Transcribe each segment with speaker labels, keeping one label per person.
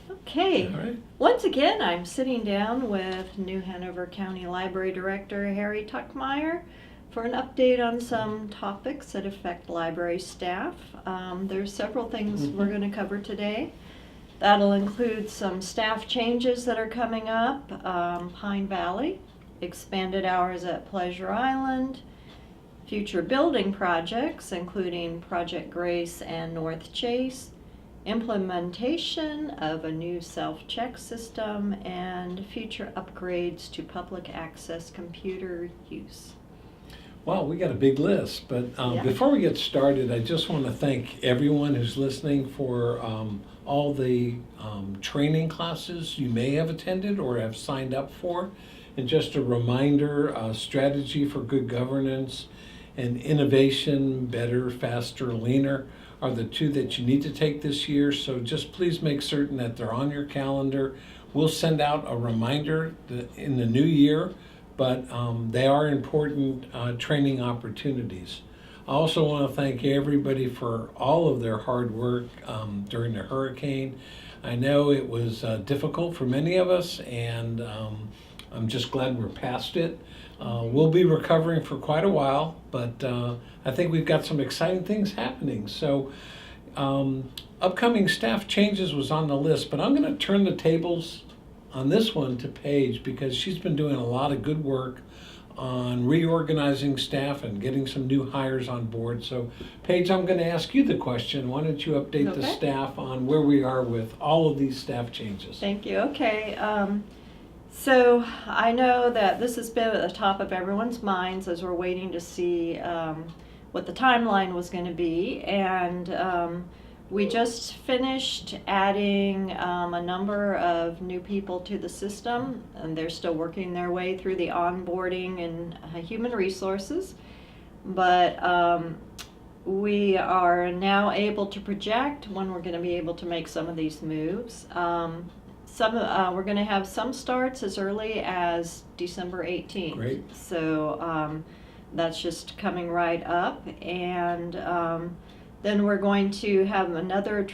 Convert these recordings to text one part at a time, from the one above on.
Speaker 1: Okay.
Speaker 2: All right.
Speaker 1: Once again, I'm sitting down with New Hanover County Library Director Harry Tuckmeyer for an update on some topics that affect library staff. There's several things we're going to cover today. That'll include some staff changes that are coming up, Pine Valley, expanded hours at Pleasure Island, future building projects, including Project Grace and North Chase, implementation of a new self-check system, and future upgrades to public access computer use.
Speaker 2: Wow, we got a big list, but
Speaker 1: Yeah.
Speaker 2: before we get started, I just want to thank everyone who's listening for all the training classes you may have attended or have signed up for. And just a reminder, strategy for good governance and innovation, better, faster, leaner, are the two that you need to take this year. So just please make certain that they're on your calendar. We'll send out a reminder in the new year, but they are important training opportunities. I also want to thank everybody for all of their hard work during the hurricane. I know it was difficult for many of us, and I'm just glad we're past it. We'll be recovering for quite a while, but I think we've got some exciting things happening. So upcoming staff changes was on the list, but I'm going to turn the tables on this one to Paige because she's been doing a lot of good work on reorganizing staff and getting some new hires on board. So Paige, I'm going to ask you the question. Why don't you update the
Speaker 1: Okay.
Speaker 2: staff on where we are with all of these staff changes?
Speaker 1: Thank you. Okay. So I know that this has been at the top of everyone's minds as we're waiting to see what the timeline was going to be. And we just finished adding a number of new people to the system, and they're still working their way through the onboarding and human resources. But we are now able to project when we're going to be able to make some of these moves. We're going to have some starts as early as December 18th.
Speaker 2: Great.
Speaker 1: So that's just coming right up. And then we're going to have another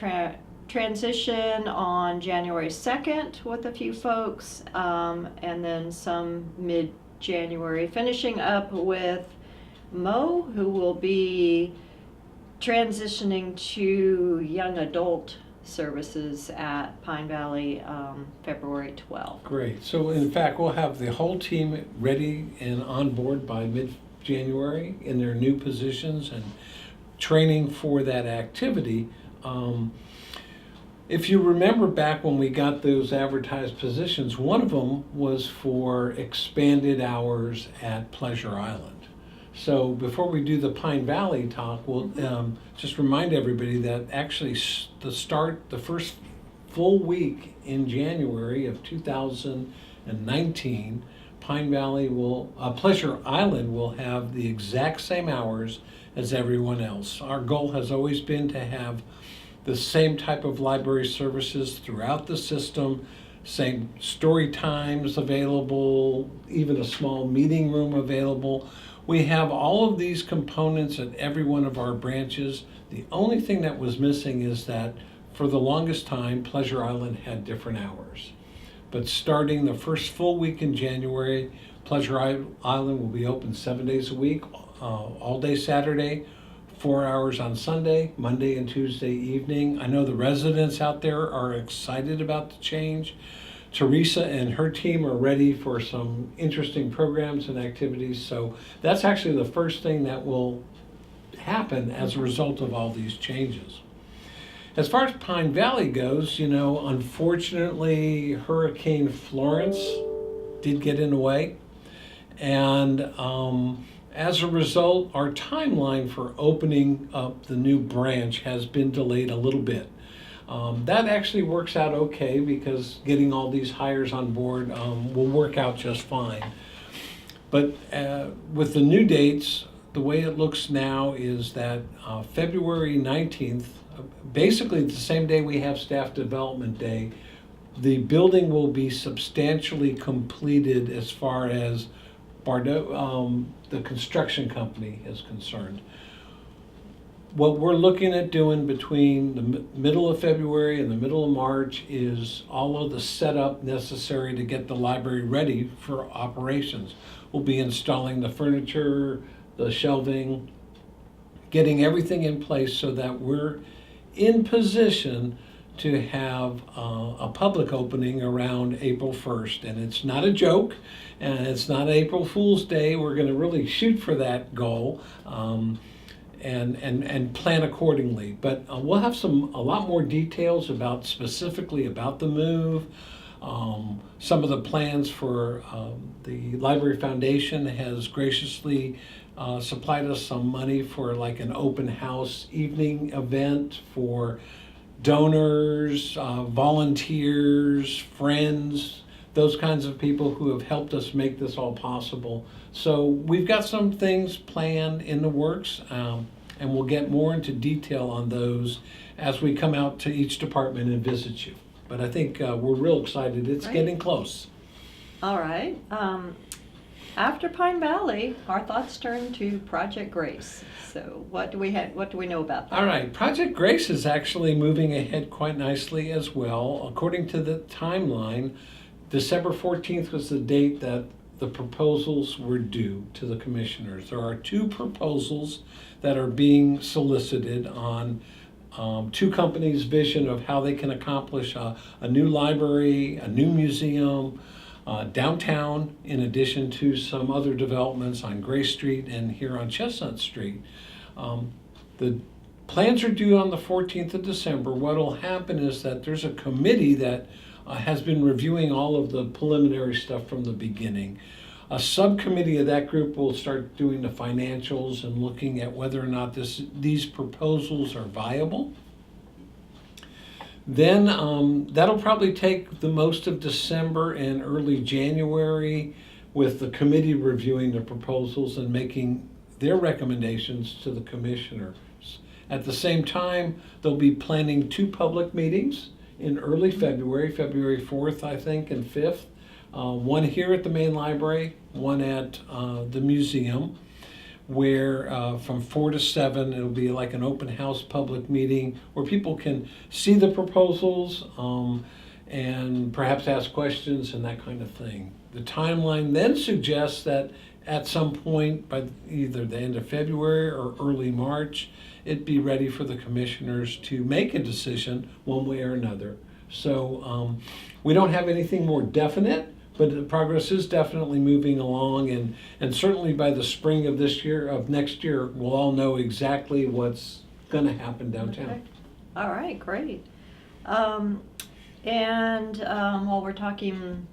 Speaker 1: transition on January 2nd with a few folks, and then some mid-January, finishing up with Mo, who will be transitioning to young adult services at Pine Valley February 12th.
Speaker 2: Great. So in fact, we'll have the whole team ready and on board by mid-January in their new positions and training for that activity. If you remember back when we got those advertised positions, one of them was for expanded hours at Pleasure Island. So before we do the Pine Valley talk, we'll just remind everybody that actually the first full week in January of 2019, Pleasure Island will have the exact same hours as everyone else. Our goal has always been to have the same type of library services throughout the system, same story times available, even a small meeting room available. We have all of these components at every one of our branches. The only thing that was missing is that for the longest time, Pleasure Island had different hours. But starting the first full week in January, Pleasure Island will be open 7 days a week, all day Saturday, 4 hours on Sunday, Monday and Tuesday evening. I know the residents out there are excited about the change. Teresa and her team are ready for some interesting programs and activities. So that's actually the first thing that will happen as a result of all these changes. As far as Pine Valley goes, unfortunately, Hurricane Florence did get in the way. And as a result, our timeline for opening up the new branch has been delayed a little bit. That actually works out okay because getting all these hires on board will work out just fine. But with the new dates, the way it looks now is that February 19th, basically the same day we have Staff Development Day, the building will be substantially completed as far as the construction company is concerned. what we're looking at doing between the middle of February and the middle of March is all of the setup necessary to get the library ready for operations. We'll be installing the furniture, the shelving, getting everything in place so that we're in position to have a public opening around April 1st. And it's not a joke, and it's not April Fool's Day. We're going to really shoot for that goal. And plan accordingly. But we'll have a lot more details specifically about the move. Some of the plans for the Library Foundation has graciously supplied us some money for like an open house evening event for donors, volunteers, friends, those kinds of people who have helped us make this all possible. So we've got some things planned in the works, and we'll get more into detail on those as we come out to each department and visit you. But I think we're real excited. It's
Speaker 1: Great.
Speaker 2: getting close.
Speaker 1: All right. After Pine Valley, our thoughts turn to Project Grace. So what do we know about that?
Speaker 2: All right, Project Grace is actually moving ahead quite nicely as well. According to the timeline, December 14th was the date that the proposals were due to the commissioners. There are 2 proposals that are being solicited on 2 companies' vision of how they can accomplish a new library, a new museum, downtown, in addition to some other developments on Gray Street and here on Chestnut Street. The plans are due on the 14th of December. What will happen is that there's a committee that has been reviewing all of the preliminary stuff from the beginning. A subcommittee of that group will start doing the financials and looking at whether or not these proposals are viable. Then that'll probably take the most of December and early January, with the committee reviewing the proposals and making their recommendations to the commissioners. At the same time, they'll be planning 2 public meetings in early February, February 4th, I think, and 5th. One here at the main library, one at the museum, where from 4 to 7, it'll be like an open house public meeting where people can see the proposals and perhaps ask questions and that kind of thing. The timeline then suggests that at some point by either the end of February or early March, it'd be ready for the commissioners to make a decision one way or another. So we don't have anything more definite, but the progress is definitely moving along, and certainly by the spring of next year, we'll all know exactly what's going to happen downtown.
Speaker 1: Okay. All right, great. While we're talking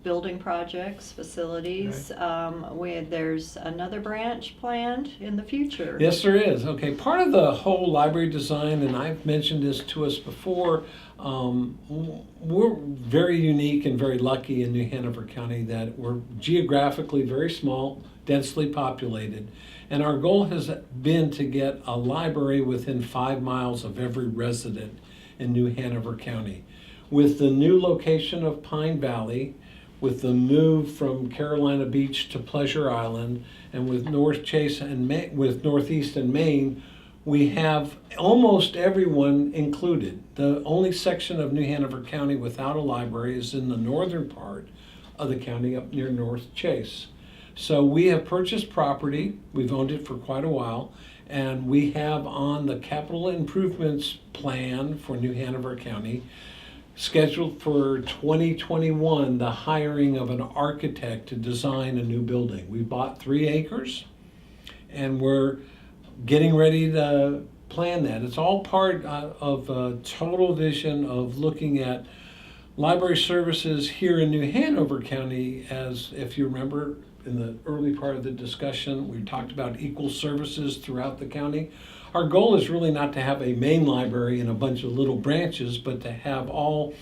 Speaker 1: building projects, facilities, there's another branch planned in the future.
Speaker 2: Yes, there is. Okay, part of the whole library design, and I've mentioned this to us before, we're very unique and very lucky in New Hanover County that we're geographically very small, densely populated, and our goal has been to get a library within 5 miles of every resident in New Hanover County. With the new location of Pine Valley, with the move from Carolina Beach to Pleasure Island, and with North Chase and with Northeast and Maine, we have almost everyone included. The only section of New Hanover County without a library is in the northern part of the county up near North Chase. So we have purchased property, we've owned it for quite a while, and we have on the capital improvements plan for New Hanover County scheduled for 2021 the hiring of an architect to design a new building. We bought 3 acres and we're getting ready to plan that. It's all part of a total vision of looking at library services here in New Hanover County. As if you remember in the early part of the discussion, we talked about equal services throughout the county. Our goal is really not to have a main library and a bunch of little branches, but to have all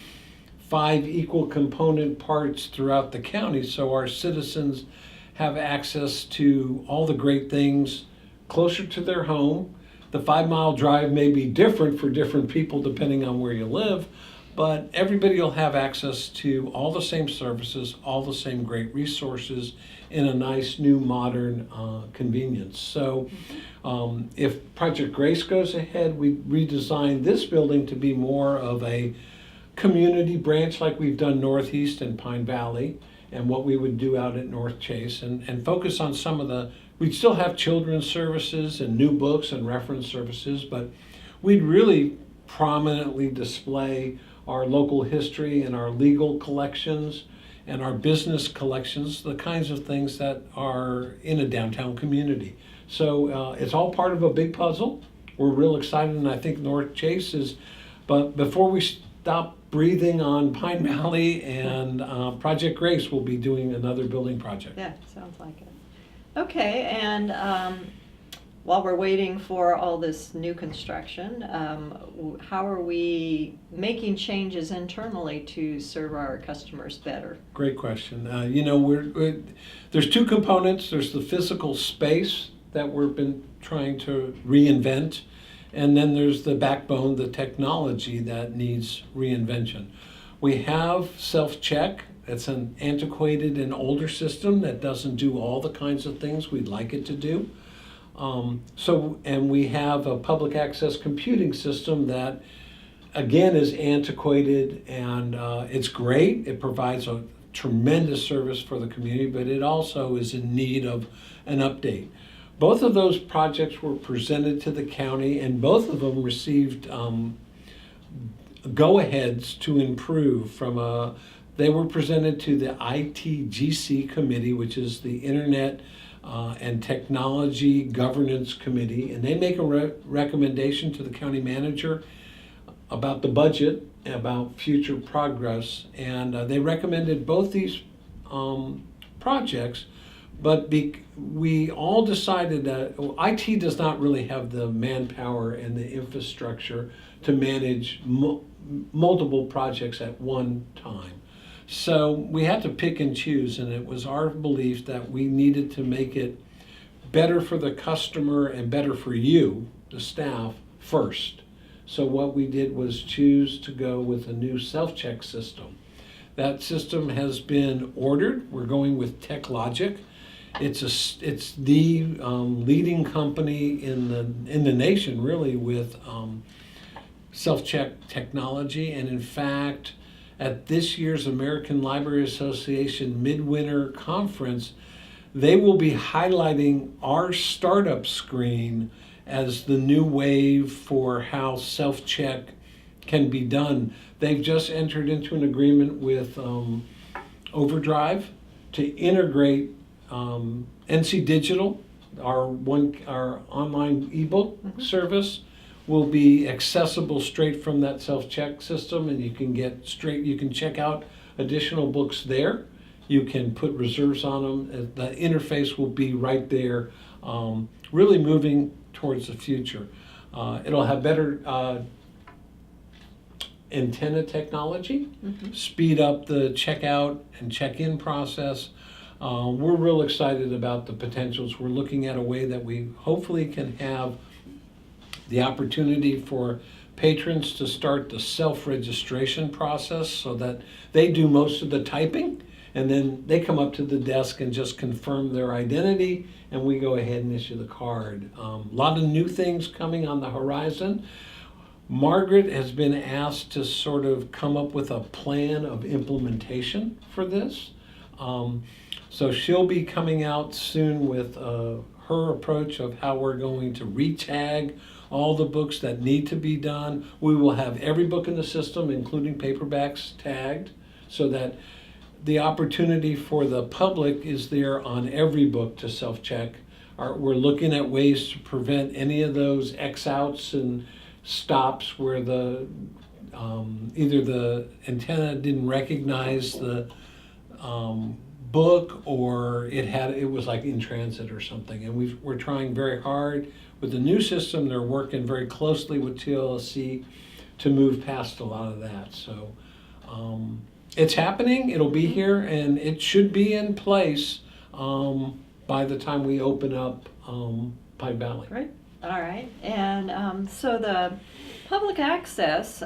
Speaker 2: 5 equal component parts throughout the county so our citizens have access to all the great things closer to their home. The 5-mile drive may be different for different people depending on where you live, but everybody will have access to all the same services, all the same great resources in a nice new modern convenience. So if Project Grace goes ahead, we redesign this building to be more of a community branch like we've done Northeast and Pine Valley and what we would do out at North Chase, and focus on some of the, we'd still have children's services and new books and reference services, but we'd really prominently display our local history and our legal collections and our business collections, the kinds of things that are in a downtown community. So it's all part of a big puzzle. We're real excited, and I think North Chase is, but before we stop breathing on Pine Valley and Project Grace, we'll be doing another building project.
Speaker 1: Yeah, sounds like it. Okay, and while we're waiting for all this new construction, how are we making changes internally to serve our customers better?
Speaker 2: Great question. There's two components. There's the physical space that we've been trying to reinvent, and then there's the backbone, the technology that needs reinvention. We have self-check. It's an antiquated and older system that doesn't do all the kinds of things we'd like it to do. And we have a public access computing system that, again, is antiquated, and it's great. It provides a tremendous service for the community, but it also is in need of an update. Both of those projects were presented to the county, and both of them received go-aheads to improve they were presented to the ITGC committee, which is the Internet and Technology Governance Committee, and they make a recommendation to the county manager about the budget and about future progress. And they recommended both these projects, but we all decided that IT does not really have the manpower and the infrastructure to manage multiple projects at one time. So we had to pick and choose, and it was our belief that we needed to make it better for the customer and better for you, the staff, first. So what we did was choose to go with a new self-check system. That system has been ordered. We're going with TechLogic. It's the leading company in the nation, really, with self-check technology, and in fact, at this year's American Library Association Midwinter Conference, they will be highlighting our startup screen as the new wave for how self-check can be done. They've just entered into an agreement with Overdrive to integrate NC Digital, our online ebook service, will be accessible straight from that self-check system, and you can check out additional books there. You can put reserves on them. The interface will be right there, really moving towards the future. It'll have better antenna technology, speed up the checkout and check-in process. We're real excited about the potentials. We're looking at a way that we hopefully can have the opportunity for patrons to start the self-registration process so that they do most of the typing, and then they come up to the desk and just confirm their identity, and we go ahead and issue the card. A lot of new things coming on the horizon. Margaret has been asked to sort of come up with a plan of implementation for this. So she'll be coming out soon with her approach of how we're going to retag all the books that need to be done. We will have every book in the system, including paperbacks, tagged, so that the opportunity for the public is there on every book to self-check. We're looking at ways to prevent any of those X-outs and stops where either the antenna didn't recognize the book, or it was like in transit or something. And we're trying very hard with the new system. They're working very closely with TLC to move past a lot of that. So it's happening. It'll be here, and it should be in place by the time we open up Pine Valley.
Speaker 1: Great. All right. And so the public access,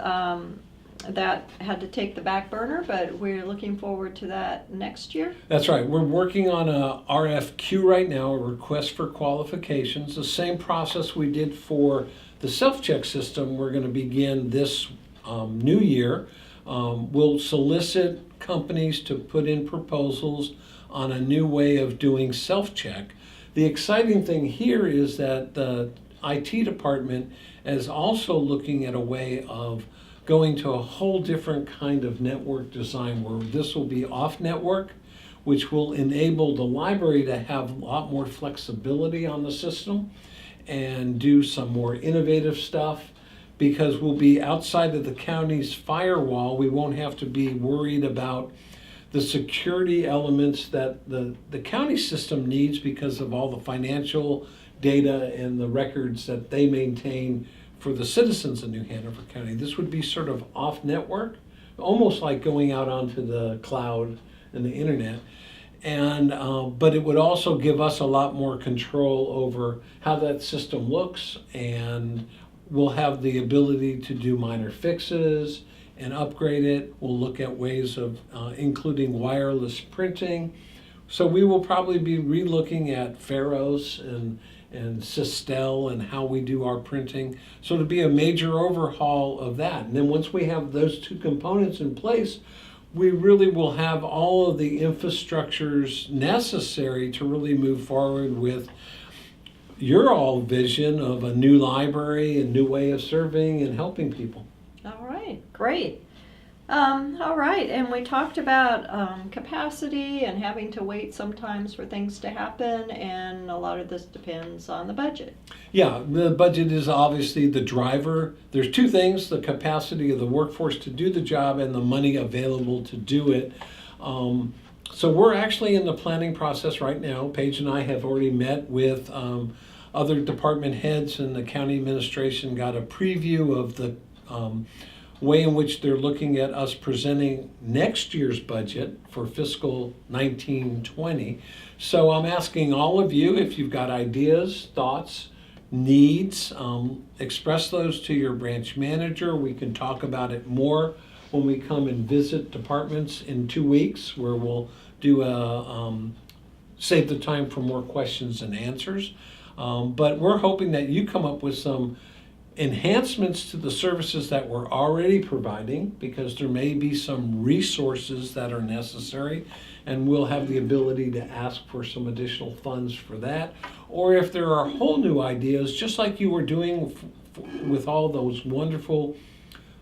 Speaker 1: That had to take the back burner, but we're looking forward to that next year.
Speaker 2: That's right. We're working on a RFQ right now, a request for qualifications. The same process we did for the self-check system, we're going to begin this new year. We'll solicit companies to put in proposals on a new way of doing self-check. The exciting thing here is that the IT department is also looking at a way of going to a whole different kind of network design where this will be off network, which will enable the library to have a lot more flexibility on the system and do some more innovative stuff, because we'll be outside of the county's firewall. We won't have to be worried about the security elements that the county system needs because of all the financial data and the records that they maintain for the citizens of New Hanover County. This would be sort of off network, almost like going out onto the cloud and the internet. And but it would also give us a lot more control over how that system looks, and we'll have the ability to do minor fixes and upgrade it. We'll look at ways of including wireless printing. So we will probably be relooking at Pharos and Sistel and how we do our printing. So it'll be a major overhaul of that. And then once we have those two components in place, we really will have all of the infrastructures necessary to really move forward with your all vision of a new library, a new way of serving and helping people.
Speaker 1: All right, great. All right, and we talked about capacity and having to wait sometimes for things to happen, and a lot of this depends on the budget.
Speaker 2: Yeah, the budget is obviously the driver. There's two things: the capacity of the workforce to do the job and the money available to do it. So we're actually in the planning process right now. Paige and I have already met with other department heads, and the county administration got a preview of the way in which they're looking at us presenting next year's budget for fiscal 19-20. So I'm asking all of you, if you've got ideas, thoughts, needs, express those to your branch manager. We can talk about it more when we come and visit departments in 2 weeks, where we'll do save the time for more questions and answers. But we're hoping that you come up with some enhancements to the services that we're already providing, because there may be some resources that are necessary, and we'll have the ability to ask for some additional funds for that. Or if there are whole new ideas, just like you were doing with all those wonderful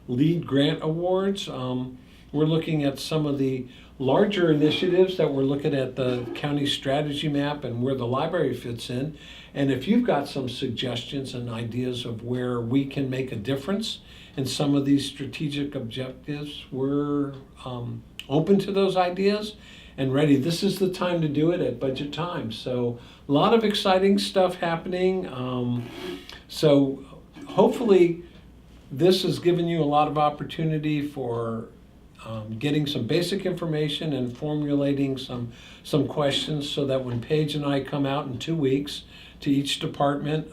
Speaker 2: lead grant awards, we're looking at some of the larger initiatives that we're looking at the county strategy map and where the library fits in. And if you've got some suggestions and ideas of where we can make a difference in some of these strategic objectives, we're open to those ideas and ready. This is the time to do it at budget time. So a lot of exciting stuff happening. So hopefully this has given you a lot of opportunity for getting some basic information and formulating some questions, so that when Paige and I come out in 2 weeks to each department,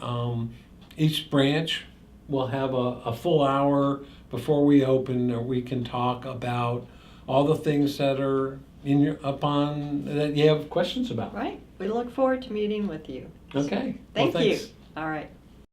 Speaker 2: each branch will have a full hour before we open, or we can talk about all the things that are that you have questions about.
Speaker 1: Right. We look forward to meeting with you.
Speaker 2: Okay.
Speaker 1: Thank
Speaker 2: Well,
Speaker 1: you.
Speaker 2: thanks.
Speaker 1: All right.